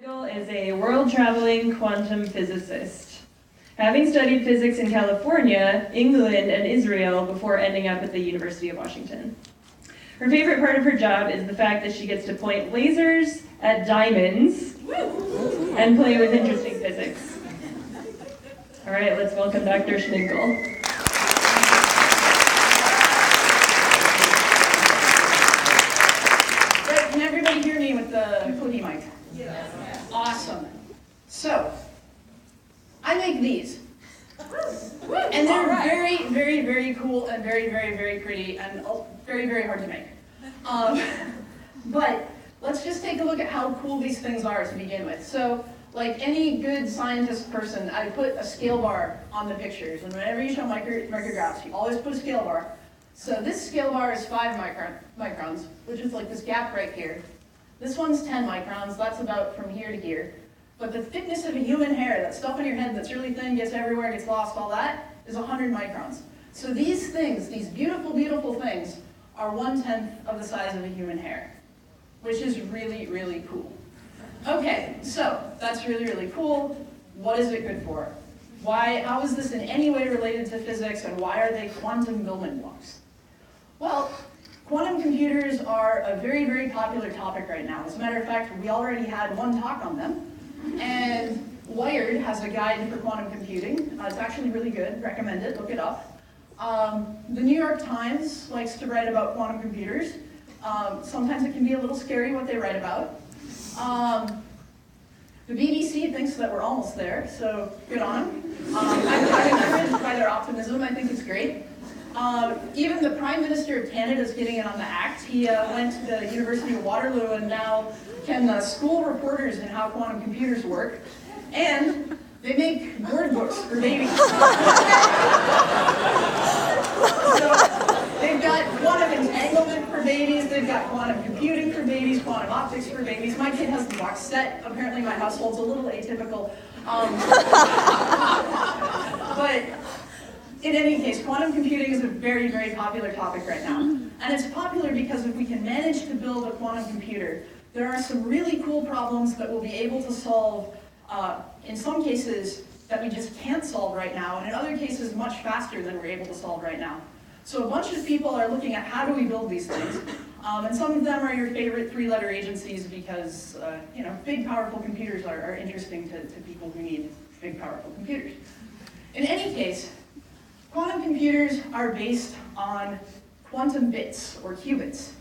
Schmidgall is a world-traveling quantum physicist, having studied physics in California, England, and Israel before ending up at the University of Washington. Her favorite part of her job is the fact that she gets to point lasers at diamonds and play with interesting physics. All right, let's welcome Dr. Schmidgall. Can everybody hear me with the clicky mic? Yes. Awesome. So, I make these. And they're very, very, very cool and very, very, very pretty and very, very hard to make. But let's just take a look at how cool these things are to begin with. So, like any good scientist person, I put a scale bar on the pictures. And whenever you show micrographs, you always put a scale bar. So this scale bar is 5 microns, which is like this gap right here. This one's 10 microns, that's about from here to here. But the thickness of a human hair, that stuff on your head that's really thin, gets everywhere, gets lost, all that, is 100 microns. So these things, these beautiful, beautiful things, are 1/10 of the size of a human hair, which is really, really cool. Okay, so that's really, really cool. What is it good for? How is this in any way related to physics, and why are they quantum building blocks? Well, quantum computers are a very, very popular topic right now. As a matter of fact, we already had one talk on them. And Wired has a guide for quantum computing. It's actually really good. Recommend it. Look it up. The New York Times likes to write about quantum computers. Sometimes it can be a little scary what they write about. The BBC thinks that we're almost there, so good on them. I'm encouraged by their optimism. I think it's great. Even the Prime Minister of Canada is getting in on the act. He went to the University of Waterloo and now can school reporters in how quantum computers work. And they make word books for babies. So they've got quantum entanglement for babies, they've got quantum computing for babies, quantum optics for babies. My kid has the box set. Apparently my household's a little atypical. But in any case, quantum computing is a very, very popular topic right now. And it's popular because if we can manage to build a quantum computer, there are some really cool problems that we'll be able to solve, in some cases that we just can't solve right now, and in other cases much faster than we're able to solve right now. So a bunch of people are looking at how do we build these things. And some of them are your favorite 3-letter agencies because big, powerful computers are interesting to people who need big, powerful computers. In any case, quantum computers are based on quantum bits, or qubits.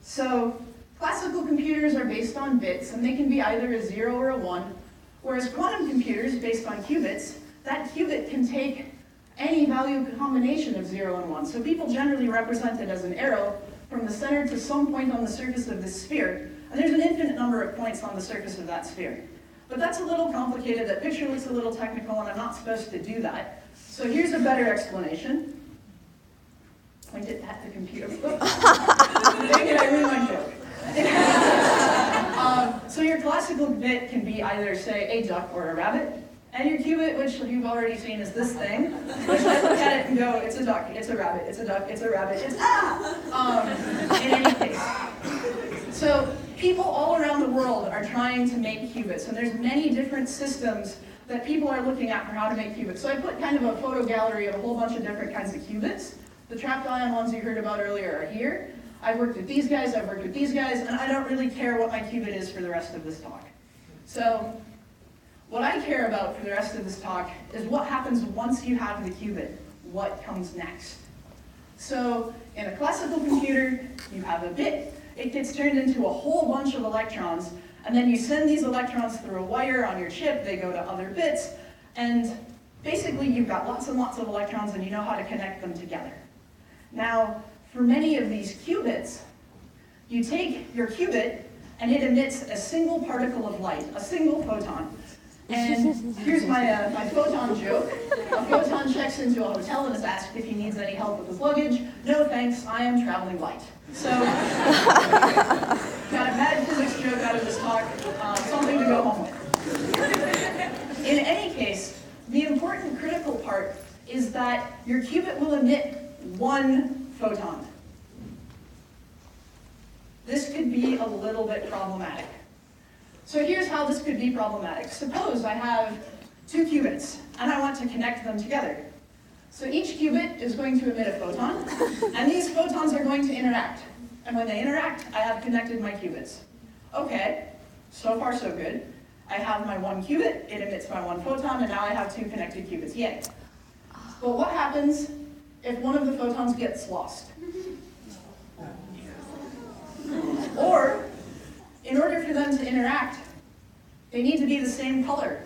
So classical computers are based on bits, and they can be either a 0 or a 1, whereas quantum computers, based on qubits, that qubit can take any value combination of 0 and 1. So people generally represent it as an arrow from the center to some point on the surface of this sphere, and there's an infinite number of points on the surface of that sphere. But that's a little complicated, that picture looks a little technical, and I'm not supposed to do that. So here's a better explanation. Point it at the computer. Dang it, I ruined my joke. So your classical bit can be either, say, a duck or a rabbit. And your qubit, which you've already seen, is this thing, which I look at it and go, it's a duck, it's a rabbit, it's a duck, it's a rabbit, it's in any case. So people all around the world are trying to make qubits, and there's many different systems that people are looking at for how to make qubits. So I put kind of a photo gallery of a whole bunch of different kinds of qubits. The trapped ion ones you heard about earlier are here. I've worked with these guys, I've worked with these guys, and I don't really care what my qubit is for the rest of this talk. So what I care about for the rest of this talk is what happens once you have the qubit. What comes next? So in a classical computer, you have a bit. It gets turned into a whole bunch of electrons, and then you send these electrons through a wire on your chip, they go to other bits, and basically you've got lots and lots of electrons and you know how to connect them together. Now, for many of these qubits, you take your qubit and it emits a single particle of light, a single photon. And here's my photon joke. A photon checks into a hotel and is asked if he needs any help with his luggage. No thanks, I am traveling light. So, got a bad physics joke out of this talk, something to go home with. In any case, the important critical part is that your qubit will emit one photon. This could be a little bit problematic. So here's how this could be problematic. Suppose I have 2 qubits, and I want to connect them together. So each qubit is going to emit a photon, and these photons are going to interact. And when they interact, I have connected my qubits. Okay, so far so good. I have my 1 qubit, it emits my 1 photon, and now I have 2 connected qubits, yay. But what happens if one of the photons gets lost? Or, in order for them to interact, they need to be the same color.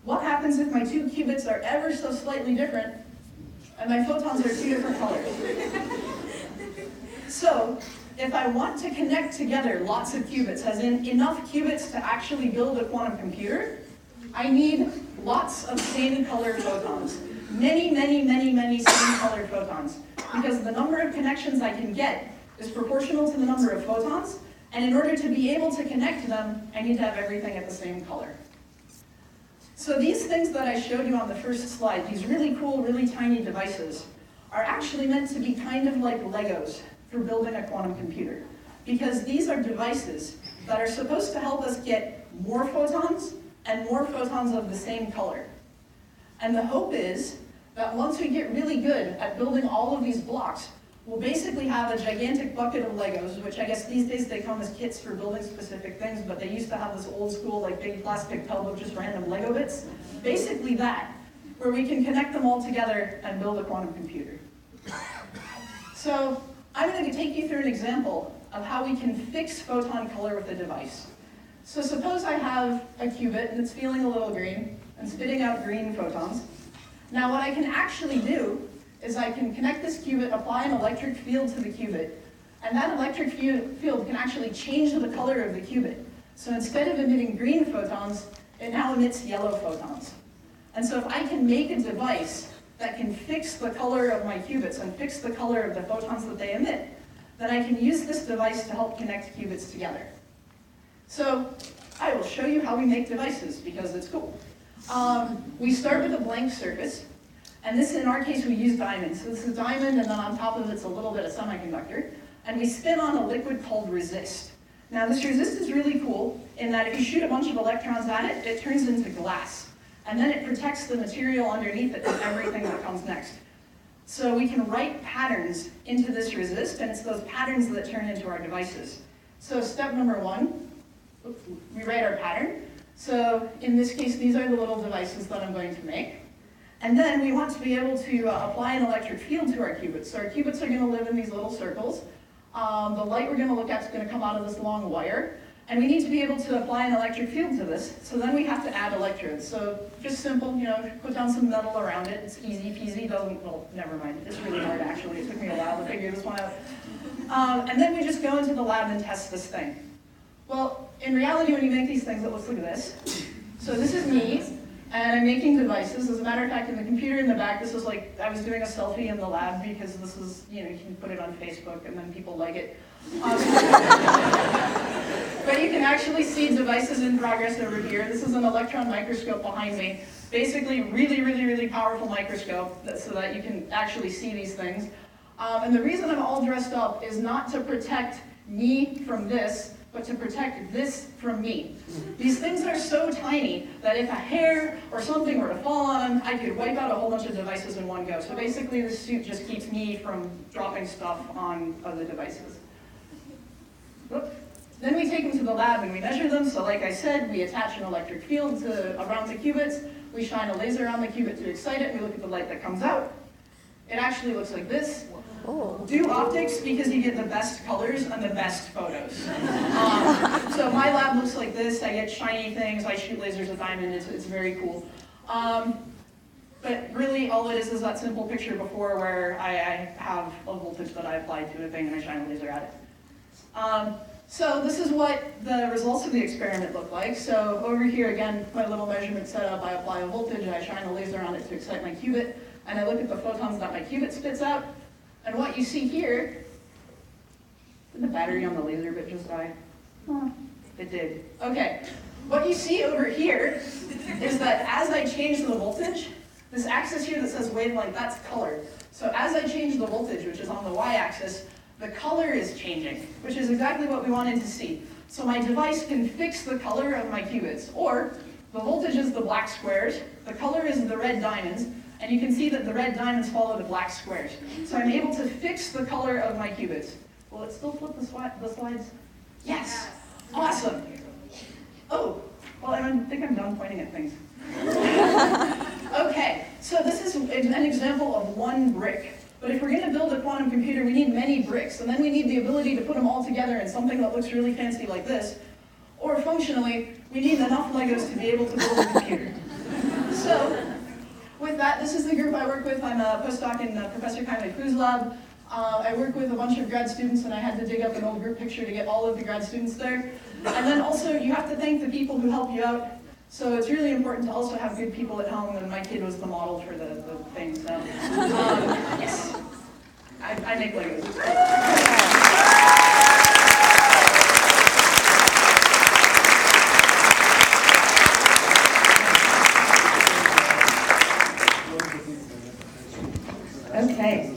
What happens if my 2 qubits are ever so slightly different, and my photons are 2 different colors? So, if I want to connect together lots of qubits, as in enough qubits to actually build a quantum computer, I need lots of same colored photons. Many, many, many, many same colored photons. Because the number of connections I can get is proportional to the number of photons, and in order to be able to connect them, I need to have everything at the same color. So these things that I showed you on the first slide, these really cool, really tiny devices, are actually meant to be kind of like Legos for building a quantum computer. Because these are devices that are supposed to help us get more photons and more photons of the same color. And the hope is that once we get really good at building all of these blocks, we'll basically have a gigantic bucket of Legos, which I guess these days they come as kits for building specific things, but they used to have this old school like big plastic tub of just random Lego bits. Basically that, where we can connect them all together and build a quantum computer. So I'm going to take you through an example of how we can fix photon color with a device. So suppose I have a qubit and it's feeling a little green and spitting out green photons. Now what I can actually do is I can connect this qubit, apply an electric field to the qubit, and that electric field can actually change the color of the qubit. So instead of emitting green photons, it now emits yellow photons. And so if I can make a device that can fix the color of my qubits and fix the color of the photons that they emit, then I can use this device to help connect qubits together. So I will show you how we make devices, because it's cool. We start with a blank surface, and this, in our case, we use diamonds. So this is diamond, and then on top of it's a little bit of semiconductor, and we spin on a liquid called resist. Now this resist is really cool in that if you shoot a bunch of electrons at it, it turns into glass. And then it protects the material underneath it from everything that comes next. So we can write patterns into this resist, and it's those patterns that turn into our devices. So step number 1, we write our pattern. So in this case, these are the little devices that I'm going to make. And then we want to be able to apply an electric field to our qubits. So our qubits are going to live in these little circles. The light we're going to look at is going to come out of this long wire. And we need to be able to apply an electric field to this. So then we have to add electrodes. So just simple, put down some metal around it. It's easy peasy. Well, never mind. It's really hard, actually. It took me a while to figure this one out. And then we just go into the lab and test this thing. Well, in reality, when you make these things, it looks like this. So this is me, and I'm making devices. As a matter of fact, in the computer in the back, this was like, I was doing a selfie in the lab because this is, you can put it on Facebook and then people like it. But you can actually see devices in progress over here. This is an electron microscope behind me. Basically, really, really, really powerful microscope so that you can actually see these things. And the reason I'm all dressed up is not to protect me from this, but to protect this from me. These things are so tiny that if a hair or something were to fall on them, I could wipe out a whole bunch of devices in one go. So basically, this suit just keeps me from dropping stuff on other devices. Whoop. Then we take them to the lab and we measure them. So like I said, we attach an electric field around the qubits. We shine a laser on the qubit to excite it, and we look at the light that comes out. It actually looks like this. Do optics because you get the best colors and the best photos. So my lab looks like this. I get shiny things. I shoot lasers at diamond. It's very cool. But really, all it is that simple picture before where I have a voltage that I apply to a thing and I shine a laser at it. So this is what the results of the experiment look like. So over here, again, my little measurement setup, I apply a voltage, I shine a laser on it to excite my qubit, and I look at the photons that my qubit spits out. And what you see here, did the battery on the laser bit just die? Oh, it did. Okay. What you see over here is that as I change the voltage, this axis here that says wavelength, that's color. So as I change the voltage, which is on the y-axis, the color is changing, which is exactly what we wanted to see. So my device can fix the color of my qubits, or the voltage is the black squares, the color is the red diamonds, and you can see that the red diamonds follow the black squares. So I'm able to fix the color of my qubits. Will it still flip the slides? Yes! Awesome! Oh, well, I think I'm done pointing at things. Okay, so this is an example of one brick. But if we're going to build a quantum computer, we need many bricks, and then we need the ability to put them all together in something that looks really fancy like this. Or functionally, we need enough Legos to be able to build a computer. So, with that, this is the group I work with. I'm a postdoc in Professor CUWiP lab. I work with a bunch of grad students, and I had to dig up an old group picture to get all of the grad students there. And then also, you have to thank the people who help you out. So it's really important to also have good people at home, and my kid was the model for the thing. So, yes, I make Legos. Okay.